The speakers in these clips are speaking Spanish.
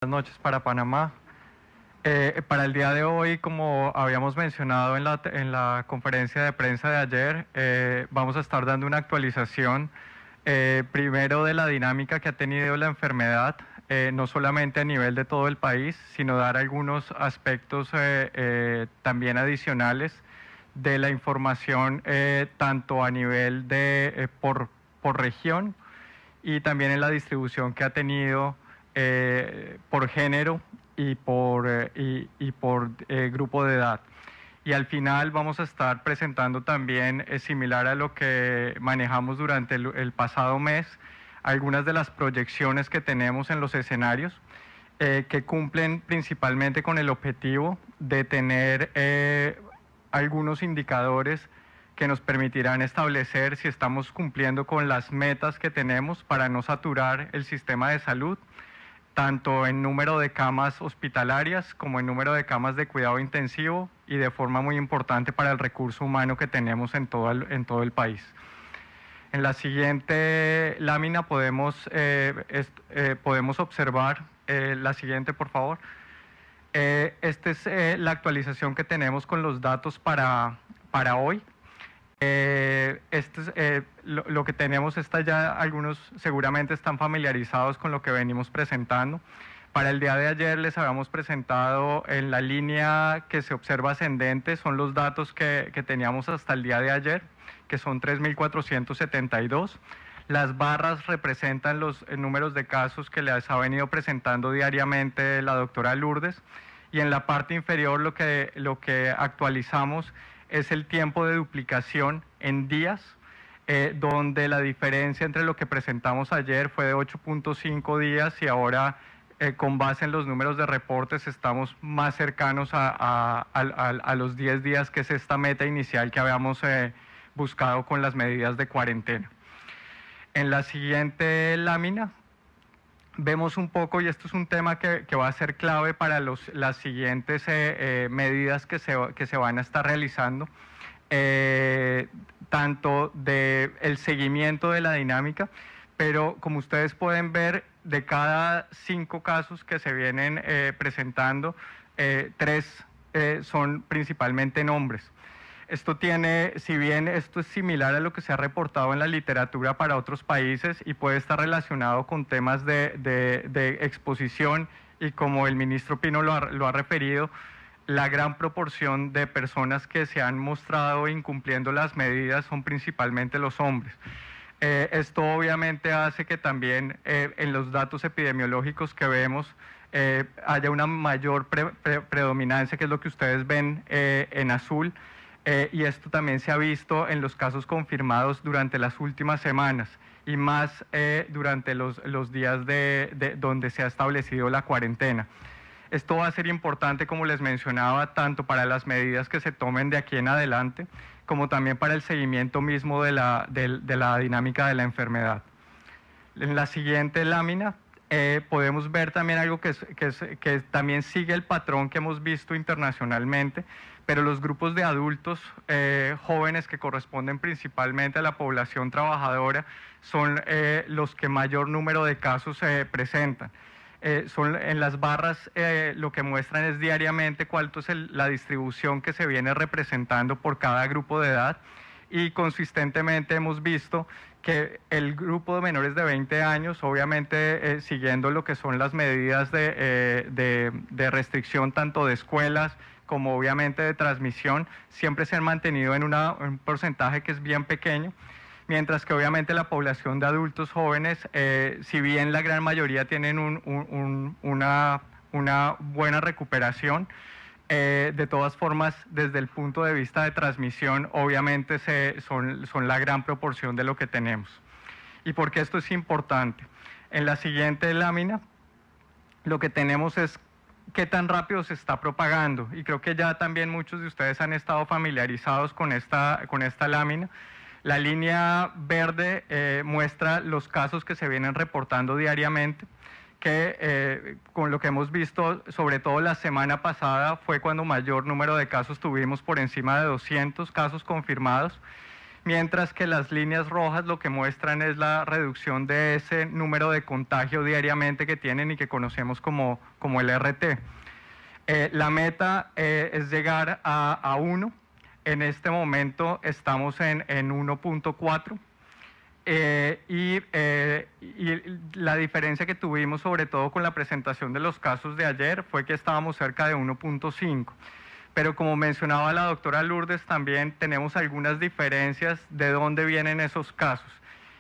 noches para Panamá. Para el día de hoy, como habíamos mencionado en la conferencia de prensa de ayer, vamos a estar dando una actualización primero de la dinámica que ha tenido la enfermedad, no solamente a nivel de todo el país, sino dar algunos aspectos también adicionales de la información tanto a nivel de por región y también en la distribución que ha tenido por género y por grupo de edad. Y al final vamos a estar presentando también, similar a lo que manejamos durante el pasado mes, algunas de las proyecciones que tenemos en los escenarios que cumplen principalmente con el objetivo de tener algunos indicadores que nos permitirán establecer si estamos cumpliendo con las metas que tenemos para no saturar el sistema de salud, tanto en número de camas hospitalarias como en número de camas de cuidado intensivo y de forma muy importante para el recurso humano que tenemos en todo el país. En la siguiente lámina podemos observar, la siguiente por favor. Esta es la actualización que tenemos con los datos para hoy. Lo que tenemos está ya, algunos seguramente están familiarizados con lo que venimos presentando. Para el día de ayer les habíamos presentado en la línea que se observa ascendente, son los datos que teníamos hasta el día de ayer, que son 3.472. Las barras representan los números de casos que les ha venido presentando diariamente la doctora Lourdes, y en la parte inferior lo que actualizamos es el tiempo de duplicación en días, donde la diferencia entre lo que presentamos ayer fue de 8.5 días y ahora con base en los números de reportes estamos más cercanos a los 10 días, que es esta meta inicial que habíamos buscado con las medidas de cuarentena. En la siguiente lámina vemos un poco, y esto es un tema que va a ser clave para las siguientes medidas que se van a estar realizando, tanto del seguimiento de la dinámica, pero como ustedes pueden ver, de cada 5 casos que se vienen presentando, 3 son principalmente en hombres. Esto tiene, si bien esto es similar a lo que se ha reportado en la literatura para otros países y puede estar relacionado con temas de exposición, y como el ministro Pino lo ha referido, la gran proporción de personas que se han mostrado incumpliendo las medidas son principalmente los hombres. Esto obviamente hace que también en los datos epidemiológicos que vemos haya una mayor predominancia, que es lo que ustedes ven en azul. Y esto también se ha visto en los casos confirmados durante las últimas semanas y más durante los días donde se ha establecido la cuarentena. Esto va a ser importante, como les mencionaba, tanto para las medidas que se tomen de aquí en adelante, como también para el seguimiento mismo de la dinámica de la enfermedad. En la siguiente lámina podemos ver también algo que también sigue el patrón que hemos visto internacionalmente, pero los grupos de adultos jóvenes, que corresponden principalmente a la población trabajadora, son los que mayor número de casos presentan. En las barras lo que muestran es diariamente cuál es la distribución que se viene representando por cada grupo de edad, y consistentemente hemos visto que el grupo de menores de 20 años, obviamente siguiendo lo que son las medidas de restricción tanto de escuelas como obviamente de transmisión, siempre se han mantenido en un porcentaje que es bien pequeño, mientras que obviamente la población de adultos jóvenes, si bien la gran mayoría tienen una buena recuperación, de todas formas, desde el punto de vista de transmisión, obviamente son la gran proporción de lo que tenemos. ¿Y por qué esto es importante? En la siguiente lámina, lo que tenemos es qué tan rápido se está propagando, y creo que ya también muchos de ustedes han estado familiarizados con esta lámina. La línea verde muestra los casos que se vienen reportando diariamente, que con lo que hemos visto, sobre todo la semana pasada, fue cuando mayor número de casos tuvimos, por encima de 200 casos confirmados, mientras que las líneas rojas lo que muestran es la reducción de ese número de contagio diariamente que tienen y que conocemos como el RT. La meta es llegar a 1. En este momento estamos en 1.4. Y la diferencia que tuvimos, sobre todo con la presentación de los casos de ayer, fue que estábamos cerca de 1.5. Pero como mencionaba la doctora Lourdes, también tenemos algunas diferencias de dónde vienen esos casos.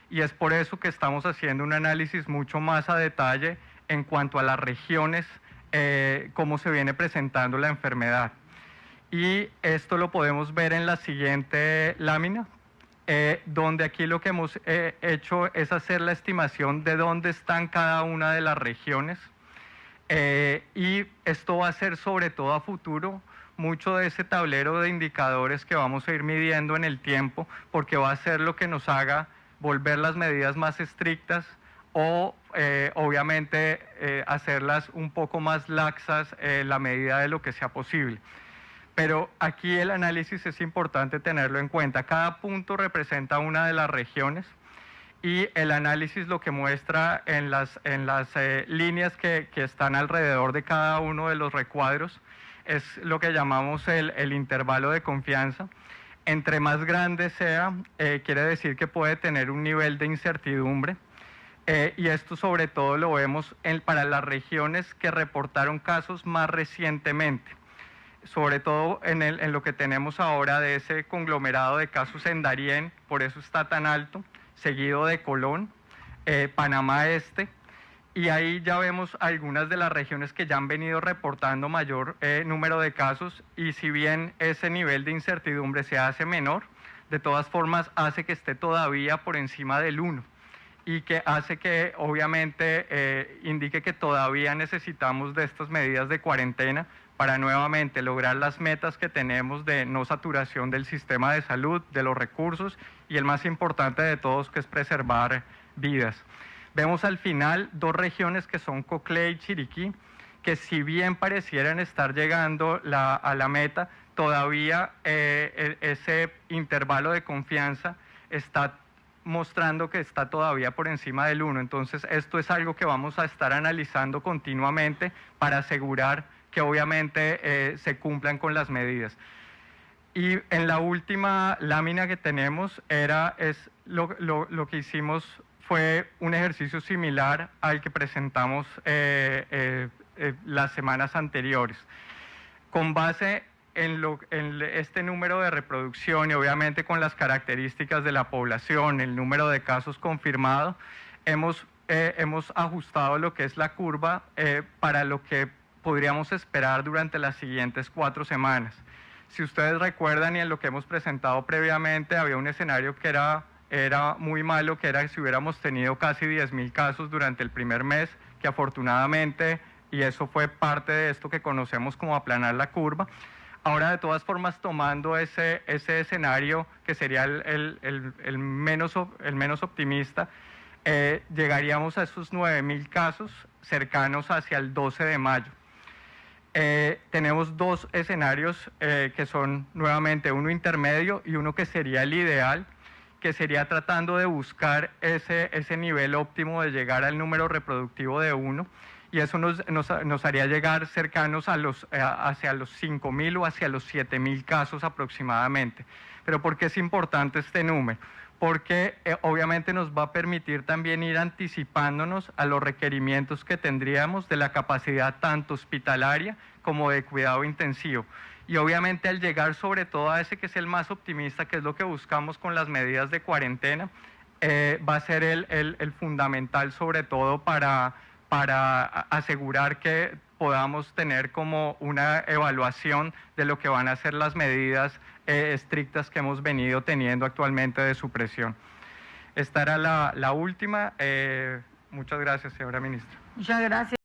Y es por eso que estamos haciendo un análisis mucho más a detalle en cuanto a las regiones, cómo se viene presentando la enfermedad. Y esto lo podemos ver en la siguiente lámina, donde aquí lo que hemos hecho es hacer la estimación de dónde están cada una de las regiones. Y esto va a ser sobre todo a futuro mucho de ese tablero de indicadores que vamos a ir midiendo en el tiempo, porque va a ser lo que nos haga volver las medidas más estrictas o obviamente hacerlas un poco más laxas en la medida de lo que sea posible. Pero aquí el análisis es importante tenerlo en cuenta. Cada punto representa una de las regiones y el análisis lo que muestra en las líneas que están alrededor de cada uno de los recuadros es lo que llamamos el intervalo de confianza. Entre más grande sea, quiere decir que puede tener un nivel de incertidumbre. Y esto sobre todo lo vemos para las regiones que reportaron casos más recientemente, sobre todo en lo que tenemos ahora de ese conglomerado de casos en Darién, por eso está tan alto, seguido de Colón, Panamá Este, y ahí ya vemos algunas de las regiones que ya han venido reportando mayor número de casos, y si bien ese nivel de incertidumbre se hace menor, de todas formas hace que esté todavía por encima del 1. Y que hace que obviamente indique que todavía necesitamos de estas medidas de cuarentena para nuevamente lograr las metas que tenemos de no saturación del sistema de salud, de los recursos y el más importante de todos, que es preservar vidas. Vemos al final dos regiones que son Coclé y Chiriquí, que si bien parecieran estar llegando a la meta, todavía ese intervalo de confianza está mostrando que está todavía por encima del 1. Entonces, esto es algo que vamos a estar analizando continuamente para asegurar que obviamente se cumplan con las medidas. Y en la última lámina que tenemos lo que hicimos fue un ejercicio similar al que presentamos las semanas anteriores. Con base en este número de reproducción y obviamente con las características de la población, el número de casos confirmados, hemos ajustado lo que es la curva para lo que podríamos esperar durante las siguientes 4 semanas. Si ustedes recuerdan, y en lo que hemos presentado previamente, había un escenario que era muy malo, que era si hubiéramos tenido casi 10.000 casos durante el primer mes, que afortunadamente, y eso fue parte de esto que conocemos como aplanar la curva. Ahora, de todas formas, tomando ese escenario que sería el menos optimista, llegaríamos a esos 9.000 casos cercanos hacia el 12 de mayo. Tenemos dos escenarios que son nuevamente uno intermedio y uno que sería el ideal, que sería tratando de buscar ese nivel óptimo de llegar al número reproductivo de 1, y eso nos haría llegar cercanos hacia los 5.000 o hacia los 7.000 casos aproximadamente. Pero ¿por qué es importante este número? Porque obviamente nos va a permitir también ir anticipándonos a los requerimientos que tendríamos de la capacidad tanto hospitalaria como de cuidado intensivo. Y obviamente al llegar sobre todo a ese que es el más optimista, que es lo que buscamos con las medidas de cuarentena, va a ser el fundamental sobre todo para asegurar que podamos tener como una evaluación de lo que van a ser las medidas estrictas que hemos venido teniendo actualmente de supresión. Esta era la última. Muchas gracias, señora ministra. Muchas gracias.